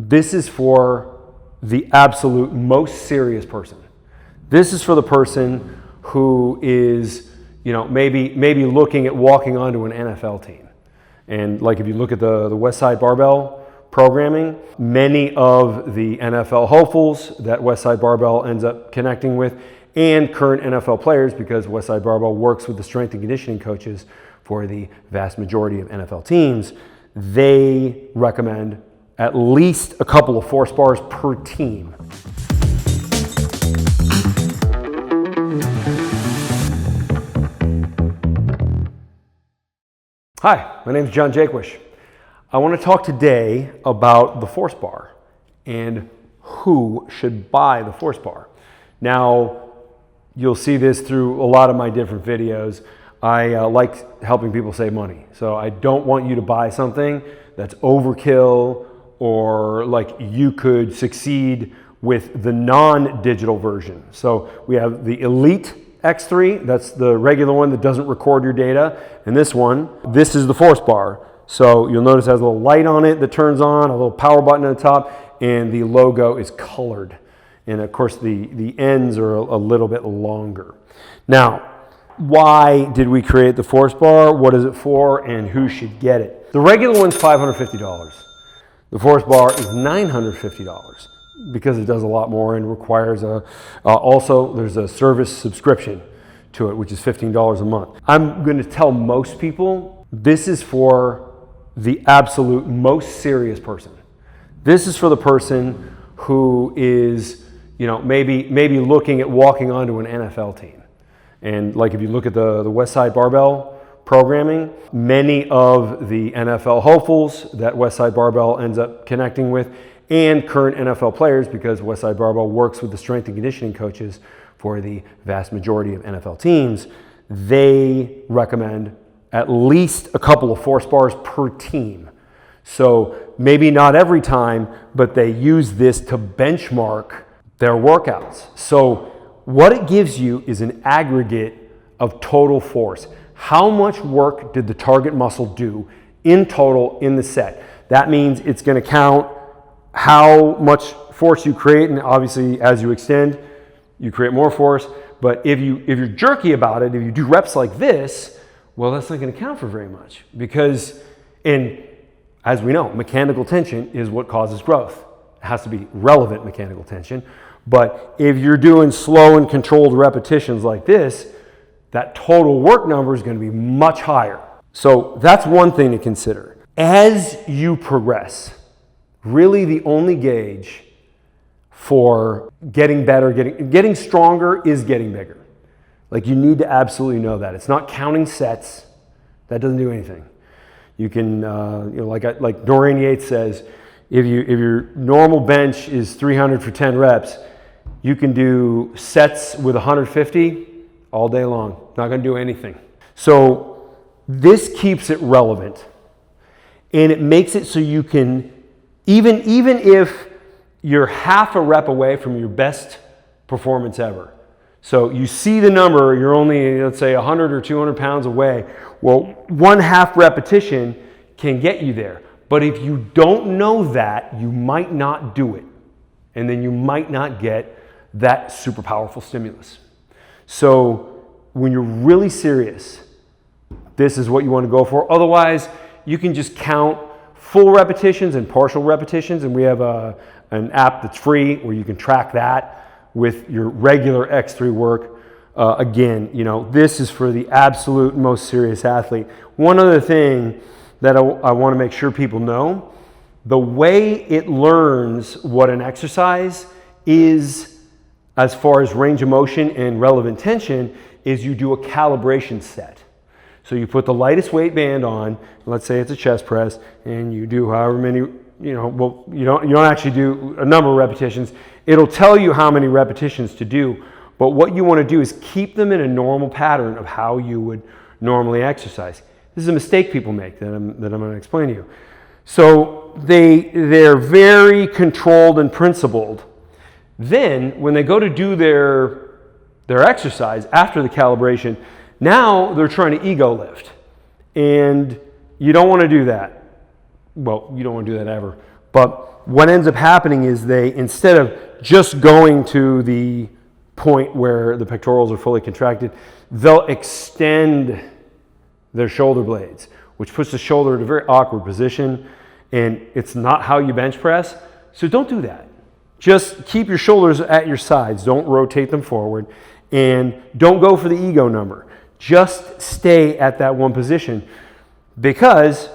This is for the absolute most serious person. This is for the person who is, maybe looking at walking onto an NFL team. And like if you look at the Westside Barbell programming, many of the NFL hopefuls that Westside Barbell ends up connecting with, and current NFL players, because Westside Barbell works with the strength and conditioning coaches for the vast majority of NFL teams, they recommend at least a couple of force bars per team. Hi, my name is Jaquish. I want to talk today about the force bar and who should buy the force bar. Now, you'll see this through a lot of my different videos. I like helping people save money. So I don't want you to buy something that's overkill, or like you could succeed with the non-digital version. So we have the Elite X3, that's the regular one that doesn't record your data. And this is the force bar. So you'll notice it has a little light on it that turns on, a little power button at the top, and the logo is colored. And of course the ends are a little bit longer. Now, why did we create the force bar? What is it for, and who should get it? The regular one's $550. The force bar is $950 because it does a lot more and requires also there's a service subscription to it, which is $15 a month. I'm going to tell most people this is for the absolute most serious person. This is for the person who is, maybe looking at walking onto an NFL team. And like if you look at the Westside Barbell programming, many of the NFL hopefuls that Westside Barbell ends up connecting with, and current NFL players, because Westside Barbell works with the strength and conditioning coaches for the vast majority of NFL teams, they recommend at least a couple of force bars per team. So maybe not every time, but they use this to benchmark their workouts. So what it gives you is an aggregate of total force. How much work did the target muscle do in total in the set? That means it's going to count how much force you create, and obviously as you extend, you create more force. But if you're jerky about it, if you do reps like this, well, that's not going to count for very much, because, and as we know, mechanical tension is what causes growth. It has to be relevant mechanical tension. But if you're doing slow and controlled repetitions like this, that total work number is going to be much higher. So that's one thing to consider. As you progress, really the only gauge for getting better, getting stronger is getting bigger. Like, you need to absolutely know that. It's not counting sets. That doesn't do anything. You can, like Dorian Yates says, if your normal bench is 300 for 10 reps, you can do sets with 150 all day long. Not going to do anything. So this keeps it relevant, and it makes it so you can, even if you're half a rep away from your best performance ever. So you see the number, you're only, let's say, 100 or 200 pounds away. Well, 1/2 repetition can get you there. But if you don't know that, you might not do it. And then you might not get that super powerful stimulus. So when you're really serious, this is what you want to go for. Otherwise, you can just count full repetitions and partial repetitions. And we have an app that's free where you can track that with your regular X3 work. Again, this is for the absolute most serious athlete. One other thing that I want to make sure people know, the way it learns what an exercise is as far as range of motion and relevant tension is you do a calibration set. So you put the lightest weight band on, let's say it's a chest press, and you do however many, you don't actually do a number of repetitions. It'll tell you how many repetitions to do, but what you want to do is keep them in a normal pattern of how you would normally exercise. This is a mistake people make that I'm going to explain to you. So they're very controlled and principled. Then when they go to do their exercise after the calibration, now they're trying to ego lift. And you don't want to do that. Well, you don't want to do that ever. But what ends up happening is they, instead of just going to the point where the pectorals are fully contracted, they'll extend their shoulder blades, which puts the shoulder in a very awkward position, and it's not how you bench press. So don't do that. Just keep your shoulders at your sides. Don't rotate them forward, and don't go for the ego number. Just stay at that one position, because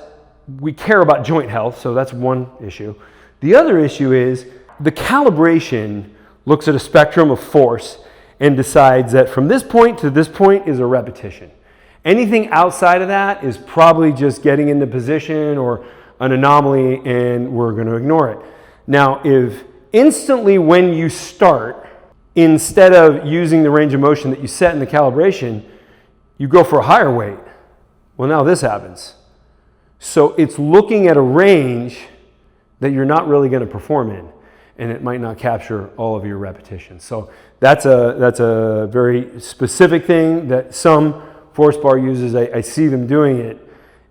we care about joint health, so that's one issue. The other issue is the calibration looks at a spectrum of force and decides that from this point to this point is a repetition. Anything outside of that is probably just getting into position or an anomaly, and we're going to ignore it. Now, if instantly when you start, instead of using the range of motion that you set in the calibration, you go for a higher weight, well, now this happens. So it's looking at a range that you're not really going to perform in, and it might not capture all of your repetitions. So that's a very specific thing that some force bar users, I see them doing it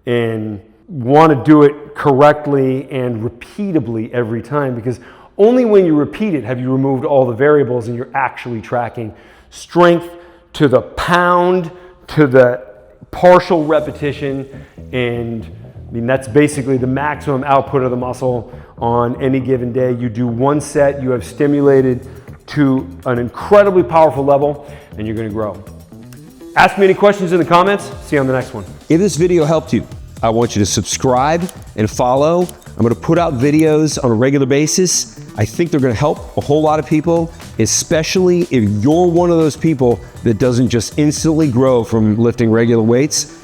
and want to do it correctly and repeatably every time, because only when you repeat it have you removed all the variables and you're actually tracking strength to the pound, to the partial repetition, and I mean, that's basically the maximum output of the muscle on any given day. You do one set, you have stimulated to an incredibly powerful level, and you're going to grow. Ask me any questions in the comments. See you on the next one. If this video helped you, I want you to subscribe and follow. I'm going to put out videos on a regular basis. I think they're going to help a whole lot of people, especially if you're one of those people that doesn't just instantly grow from lifting regular weights.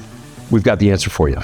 We've got the answer for you.